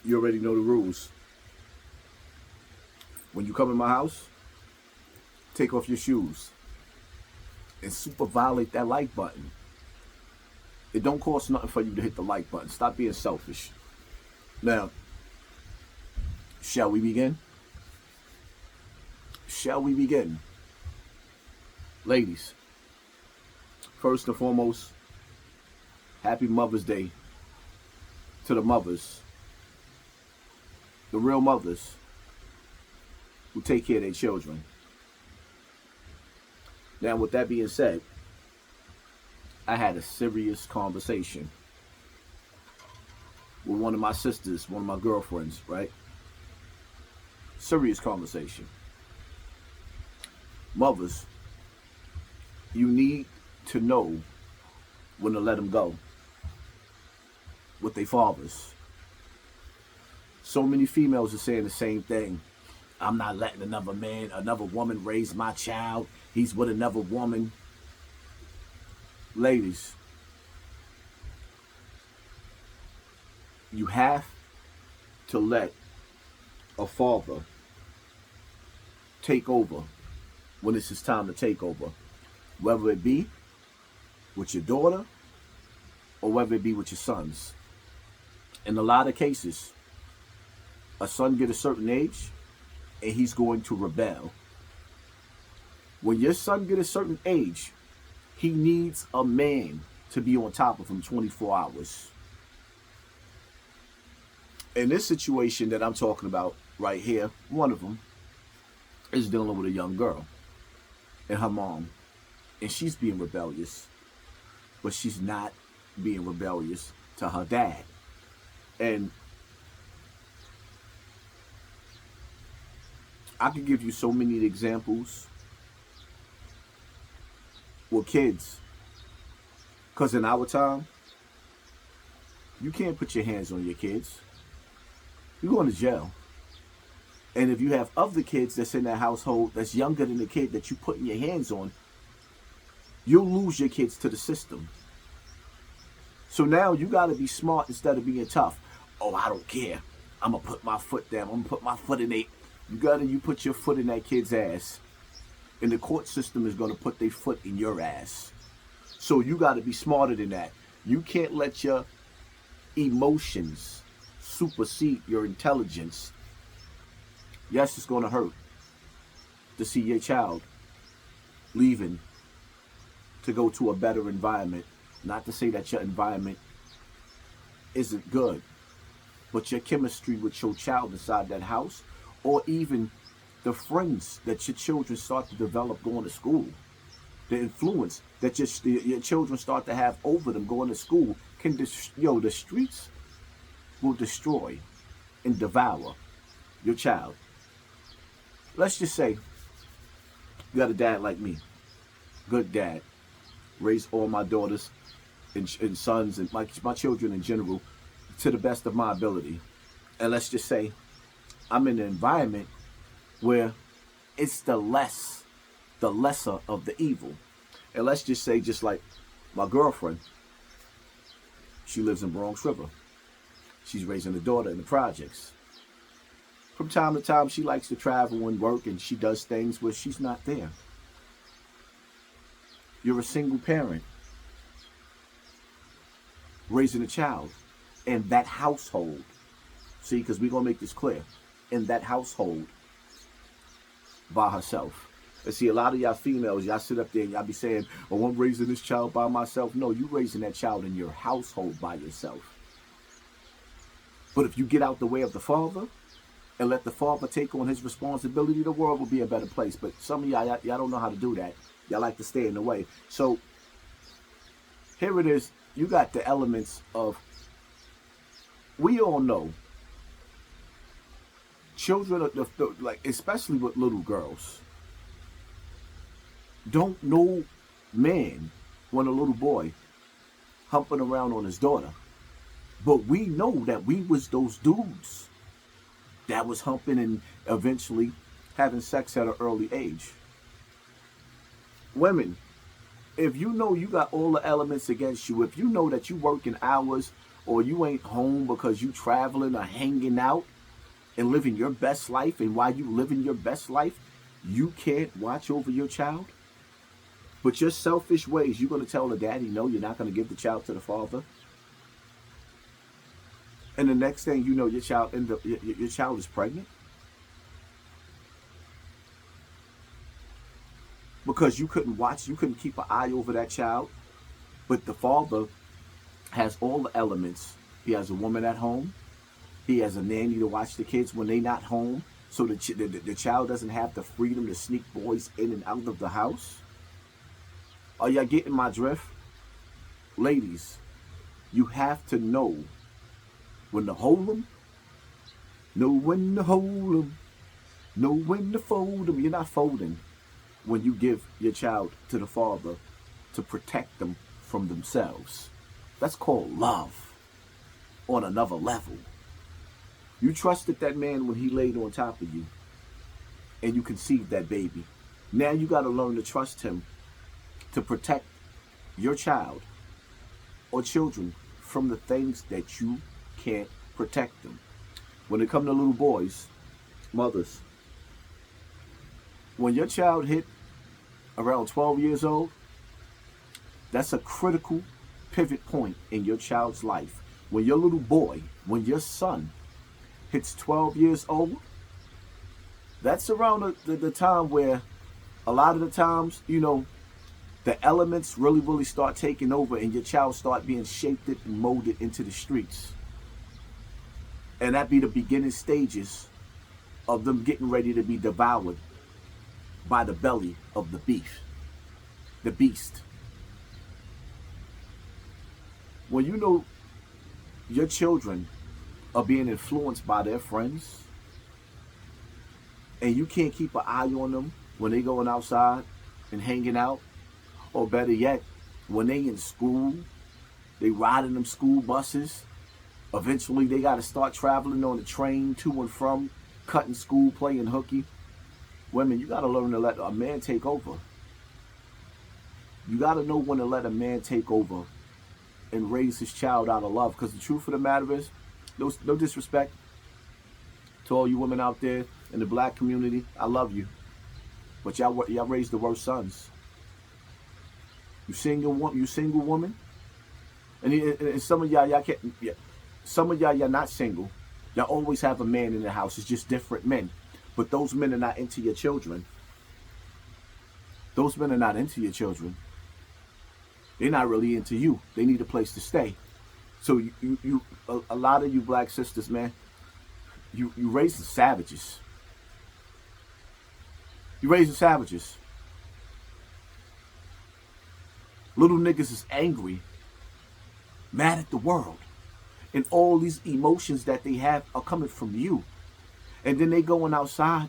You already know the rules. When you come in my house, take off your shoes and super violate that like button. It don't cost nothing for you to hit the like button. Stop being selfish. Now, shall we begin? Shall we begin? Ladies, first and foremost, happy Mother's Day to the mothers, the real mothers who take care of their children. Now, with that being said, I had a serious conversation with one of my sisters, one of my girlfriends, right? Serious conversation. Mothers, you need to know when to let them go with their fathers. So many females are saying the same thing. I'm not letting another man, another woman raise my child. He's with another woman. Ladies, you have to let a father take over when it's his time to take over. Whether it be with your daughter or whether it be with your sons. In a lot of cases, a son get a certain age and he's going to rebel. When your son get a certain age, he needs a man to be on top of him 24 hours. In this situation that I'm talking about right here, one of them is dealing with a young girl and her mom. And she's being rebellious, but she's not being rebellious to her dad. And I could give you so many examples with kids. Because in our time, you can't put your hands on your kids. You're going to jail. And if you have other kids that's in that household that's younger than the kid that you're putting your hands on, you'll lose your kids to the system. So now you got to be smart instead of being tough. Oh, I don't care. I'm going to put my foot down. I'm going to put my foot in it. You put your foot in that kid's ass. And the court system is going to put their foot in your ass. So you got to be smarter than that. You can't let your emotions supersede your intelligence. Yes, it's going to hurt to see your child leaving to go to a better environment. Not to say that your environment isn't good, but your chemistry with your child inside that house, or even the friends that your children start to develop going to school, the influence that your children start to have over them going to school, the streets will destroy and devour your child. Let's just say you got a dad like me, good dad, raised all my daughters and sons and my children in general to the best of my ability. And let's just say I'm in an environment where it's the lesser of the evil. And let's just say, just like my girlfriend, she lives in Bronx River. She's raising a daughter in the projects. From time to time, she likes to travel and work, and she does things where she's not there. You're a single parent raising a child in that household. See, because we're going to make this clear. In that household by herself. And see, a lot of y'all females, y'all sit up there and y'all be saying, oh, I'm raising this child by myself. No, you're raising that child in your household by yourself. But if you get out the way of the father and let the father take on his responsibility, the world will be a better place. But some of y'all don't know how to do that. Y'all like to stay in the way. So here it is. You got the elements of, we all know, children, like especially with little girls, don't know man when a little boy humping around on his daughter. But we know that we was those dudes that was humping and eventually having sex at an early age. Women, if you know you got all the elements against you, if you know that you working hours or you ain't home because you traveling or hanging out and living your best life, and while you living your best life, you can't watch over your child, but your selfish ways, you're going to tell the daddy, no, you're not going to give the child to the father. And the next thing you know, your child is pregnant because you couldn't keep an eye over that child. But the father has all the elements. He has a woman at home. He has a nanny to watch the kids when they not home, so the child doesn't have the freedom to sneak boys in and out of the house. Are y'all getting my drift? Ladies, you have to know when to hold them, know when to hold them, know when to fold them. You're not folding when you give your child to the father to protect them from themselves. That's called love on another level. You trusted that man when he laid on top of you and you conceived that baby. Now you got to learn to trust him to protect your child or children from the things that you can't protect them. When it comes to little boys, mothers, when your child hit around 12 years old, that's a critical pivot point in your child's life. When your little boy, when your son hits 12 years old, that's around the time where a lot of the times, the elements really start taking over and your child start being shaped and molded into the streets. And that be the beginning stages of them getting ready to be devoured by the belly of the beast. When you know your children are being influenced by their friends and you can't keep an eye on them when they going outside and hanging out, or better yet, when they in school, they riding them school buses. Eventually, they got to start traveling on the train to and from, cutting school, playing hooky. Women, you got to learn to let a man take over. You got to know when to let a man take over and raise his child out of love. Because the truth of the matter is, no disrespect to all you women out there in the black community. I love you. But y'all raised the worst sons. You single woman, and some of y'all can't. Yeah, some of y'all not single. Y'all always have a man in the house. It's just different men. But those men are not into your children. Those men are not into your children. They're not really into you. They need a place to stay. So a lot of you black sisters, man, you raising savages. You raising savages. Little niggas is angry, mad at the world. And all these emotions that they have are coming from you. And then they going outside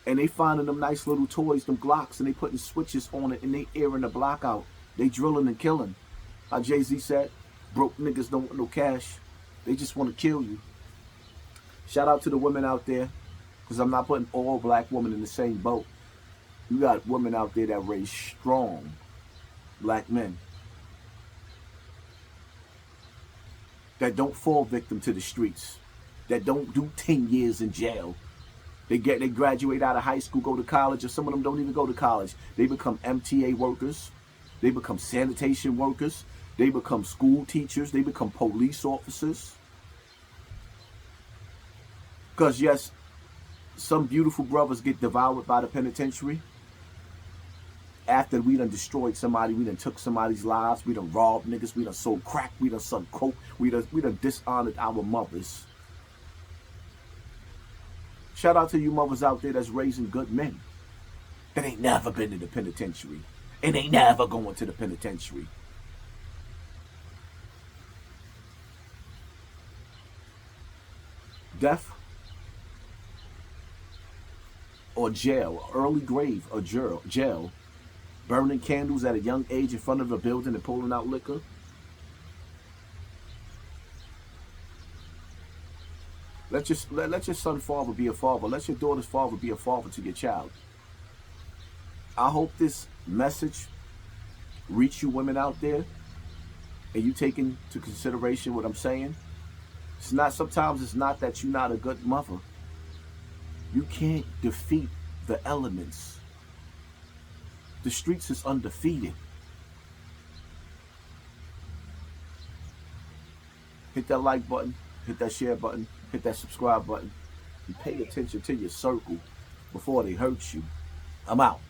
and they finding them nice little toys, them Glocks, and they putting switches on it and they airing the block out. They drilling and killing. How Jay-Z said, broke niggas don't want no cash. They just want to kill you. Shout out to the women out there, because I'm not putting all black women in the same boat. You got women out there that raise strong black men that don't fall victim to the streets, that don't do 10 years in jail. They graduate out of high school, go to college, or some of them don't even go to college. They become MTA workers. They become sanitation workers. They become school teachers. They become police officers. Because yes, some beautiful brothers get devoured by the penitentiary. After we done destroyed somebody, we done took somebody's lives, we done robbed niggas, we done sold crack, we done sold coke, we done dishonored our mothers. Shout out to you mothers out there that's raising good men that ain't never been in the penitentiary and ain't never going to the penitentiary. Death or jail, early grave or jail, burning candles at a young age in front of a building and pulling out liquor. Let your son's father be a father. Let your daughter's father be a father to your child. I hope this message reach you women out there, and you take into consideration what I'm saying, sometimes it's not that you're not a good mother. You can't defeat the elements. The streets is undefeated. Hit that like button, hit that share button, hit that subscribe button, and pay attention to your circle before they hurt you. I'm out.